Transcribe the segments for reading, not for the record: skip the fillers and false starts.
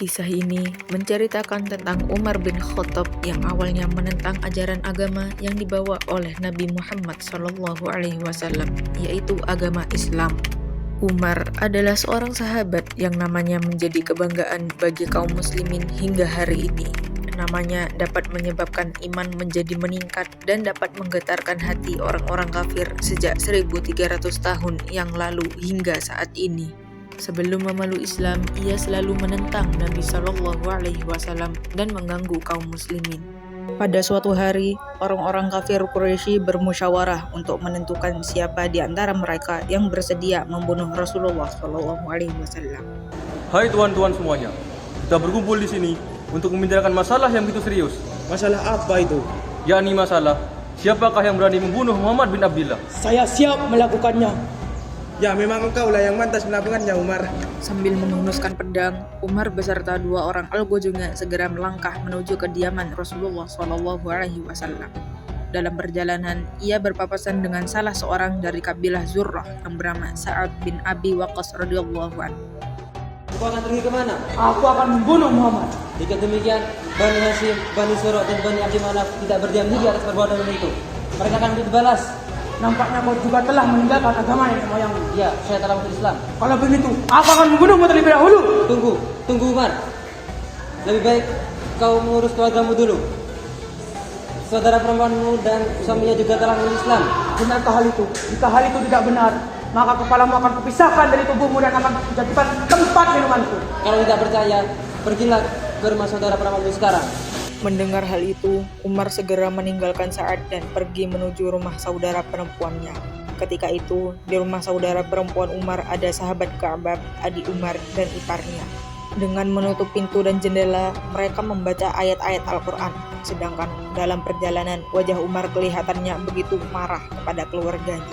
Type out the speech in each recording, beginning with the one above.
Kisah ini menceritakan tentang Umar bin Khattab yang awalnya menentang ajaran agama yang dibawa oleh Nabi Muhammad SAW, yaitu agama Islam. Umar adalah seorang sahabat yang namanya menjadi kebanggaan bagi kaum muslimin hingga hari ini. Namanya dapat menyebabkan iman menjadi meningkat dan dapat menggetarkan hati orang-orang kafir sejak 1300 tahun yang lalu hingga saat ini. Sebelum memeluk Islam, ia selalu menentang Nabi SAW dan mengganggu kaum muslimin. Pada suatu hari, orang-orang kafir Quraisy bermusyawarah untuk menentukan siapa di antara mereka yang bersedia membunuh Rasulullah SAW. Hai tuan-tuan semuanya, kita berkumpul di sini untuk membicarakan masalah yang begitu serius. Masalah apa itu? Yakni masalah, siapakah yang berani membunuh Muhammad bin Abdullah? Saya siap melakukannya. Ya, memang engkau lah yang mantas melakukannya, Umar. Sambil menghunuskan pedang, Umar beserta dua orang algojonya segera melangkah menuju kediaman Rasulullah SAW. Dalam perjalanan, ia berpapasan dengan salah seorang dari kabilah Zurrah yang bernama Sa'ad bin Abi Waqqas radhiyallahu anhu. Kau akan pergi kemana? Aku akan membunuh Muhammad. Jika demikian, Bani Hashim, Bani Surah, dan Bani Abdi Manaf tidak berdiam diri atas perbuatan itu. Mereka akan dibalas. Nampaknya kau juga telah meninggalkan agama nenek moyangmu. Ya, saya telah masuk Islam. Kalau begitu, aku akan membunuhmu terlebih dahulu. Tunggu Umar. Lebih baik kau mengurus keluargamu dulu. Saudara perempuanmu dan suaminya juga telah masuk Islam. Benarkah hal itu? Jika hal itu tidak benar, maka kepalamu akan kupisahkan dari tubuhmu dan akan kujadikan tempat minumanku. Kalau tidak percaya, pergilah ke rumah saudara perempuanmu sekarang. Mendengar hal itu, Umar segera meninggalkan Sa'ad dan pergi menuju rumah saudara perempuannya. Ketika itu, di rumah saudara perempuan Umar ada sahabat Ka'bab, adik Umar, dan iparnya. Dengan menutup pintu dan jendela, mereka membaca ayat-ayat Al-Quran. Sedangkan dalam perjalanan, wajah Umar kelihatannya begitu marah kepada keluarganya.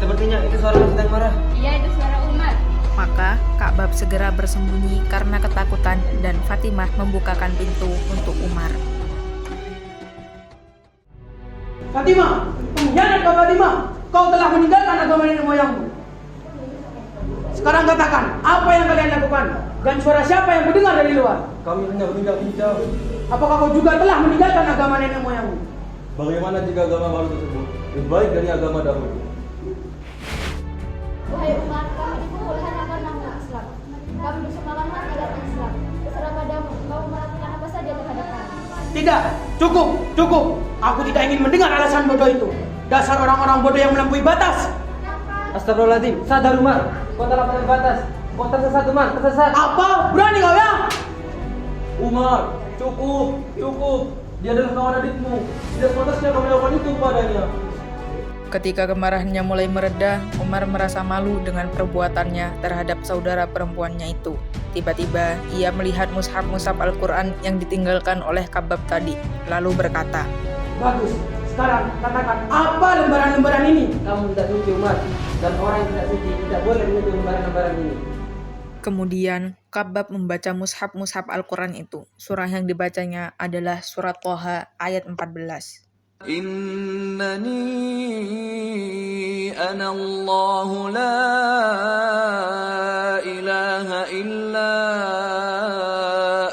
Sepertinya itu suara yang sedang marah. Iya, itu suara Umar. Maka Ka'bab segera bersembunyi karena ketakutan dan Fatimah membukakan pintu untuk Umar. Fatimah, pengkhianat kau Fatimah. Kau telah meninggalkan agama nenek moyangmu. Sekarang katakan, apa yang kalian lakukan? Dan suara siapa yang mendengar dari luar? Kami hanya berbincang-bincang. Apakah kau juga telah meninggalkan agama nenek moyangmu? Bagaimana jika agama baru tersebut lebih baik dari agama dahulu? Wahai Umar, kami dipukul hanya karena menolak Islam. Kami bersemalamkan agama Islam. Terserah padamu, kau melakukan apa saja terhadap kami. Tidak, cukup. Aku tidak ingin mendengar alasan bodoh itu. Dasar orang-orang bodoh yang melampaui batas. Astagfirullahaladzim, sadar Umar. Kau telah melampaui batas. Kau tersesat Umar, tersesat. Apa? Berani kau ya? Umar, cukup. Dia adalah kawan adikmu. Tidak sepantasnya kau melakukan itu padanya. Ketika kemarahannya mulai mereda, Umar merasa malu dengan perbuatannya terhadap saudara perempuannya itu. Tiba-tiba, ia melihat mushaf Al-Quran yang ditinggalkan oleh Ka'bab tadi, lalu berkata, Bagus. Sekarang katakan apa lembaran-lembaran ini? Kamu tidak suci Umar. Dan orang yang tidak suci tidak boleh menyentuh lembaran-lembaran ini. Kemudian, Ka'bab membaca mushaf Al-Quran itu. Surah yang dibacanya adalah surat Thaha ayat 14. Innani ana Allah la ilaha illa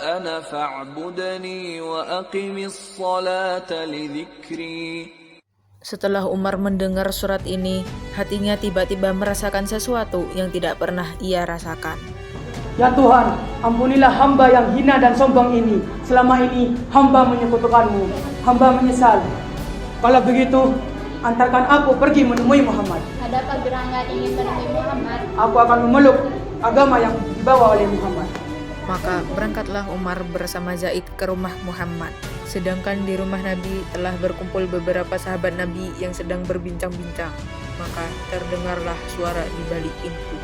ana fa'budni wa aqimis salata li dzikri. Setelah Umar mendengar surat ini, hatinya tiba-tiba merasakan sesuatu yang tidak pernah ia rasakan. Ya Tuhan, ampunilah hamba yang hina dan sombong ini. Selama ini hamba menyekutukanmu. Hamba menyesal. Kalau begitu, antarkan aku pergi menemui Muhammad. Adakah gerangan ingin menemui Muhammad? Aku akan memeluk agama yang dibawa oleh Muhammad. Maka berangkatlah Umar bersama Zaid ke rumah Muhammad. Sedangkan di rumah Nabi telah berkumpul beberapa sahabat Nabi yang sedang berbincang-bincang. Maka terdengarlah suara di balik pintu.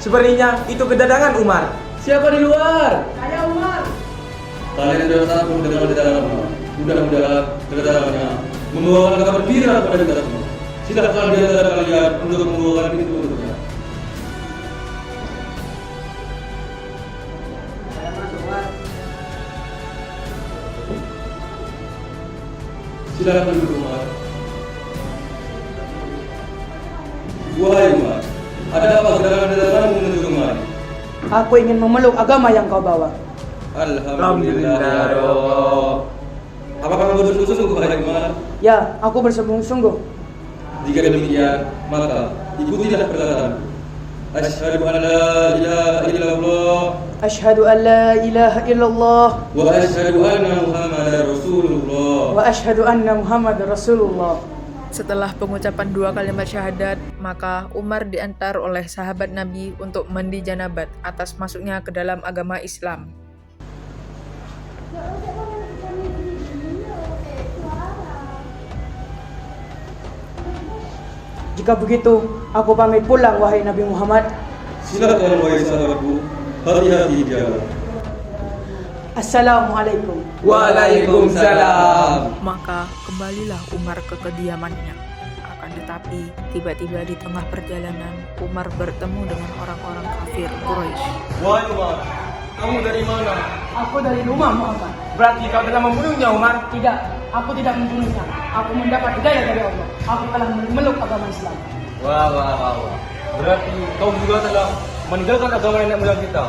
Sepertinya itu kedatangan Umar. Siapa di luar? Saya Umar. Kalian sudah sanggup dengan kedatangannya. Mudah-mudahan kedatangannya membawakan kabar gembira kepada kita semua. Silakan di antara kalian untuk membawakan pintu untuknya. Saya masuk Umar. Silakan duduk Umar. Wahai Umar, Ada apa kedatanganmu menuju kemari? Aku ingin memeluk agama yang kau bawa. Alhamdulillah ya Allah. Apakah kamu bersungguh-sungguh wahai Umar? Ya, aku bersungguh-sungguh. Jika demikian, maka ikutilah perkataanku. Asyhadu an la ilaha illallah Asyhadu an la ilaha illallah wa asyhadu anna Muhammadar Rasulullah. wa asyhadu anna Muhammadar Rasulullah. Setelah pengucapan 2 kalimat syahadat, maka Umar diantar oleh sahabat Nabi untuk mandi janabat atas masuknya ke dalam agama Islam. Jika begitu, aku pamit pulang wahai Nabi Muhammad. Silakan wahai sahabatku, hati-hati di jalan. Assalamualaikum. Waalaikumsalam. Maka kembalilah Umar ke kediamannya. Akan tetapi, tiba-tiba di tengah perjalanan, Umar bertemu dengan orang-orang kafir Quraisy. Wahai Umar, kamu dari mana? Aku dari rumah Muhammad. Berarti kau telah membunuhnya, Umar? Tidak, aku tidak membunuhnya. Aku mendapat hidayah dari Allah. Aku telah memeluk agama Islam. Wah. Berarti kau juga telah meninggalkan agama nenek moyang kita.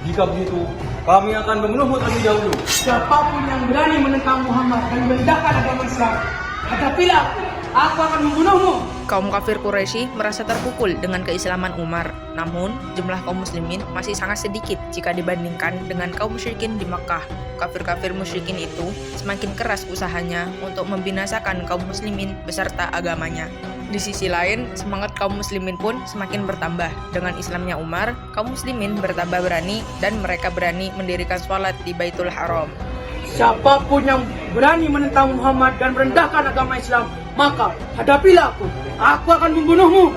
Jika begitu, kami akan membunuhmu terlebih dahulu. Siapapun yang berani menentang Muhammad dan merendahkan agama Islam, hadapilah aku akan membunuhmu. Kaum kafir Quraisy merasa terpukul dengan keislaman Umar. Namun, jumlah kaum muslimin masih sangat sedikit jika dibandingkan dengan kaum musyrikin di Makkah. Kafir-kafir musyrikin itu semakin keras usahanya untuk membinasakan kaum muslimin beserta agamanya. Di sisi lain, semangat kaum muslimin pun semakin bertambah. Dengan Islamnya Umar, kaum muslimin bertambah berani dan mereka berani mendirikan sholat di Baitul Haram. Siapapun yang berani menentang Muhammad dan merendahkan agama Islam, maka hadapilah aku. Aku akan membunuhmu.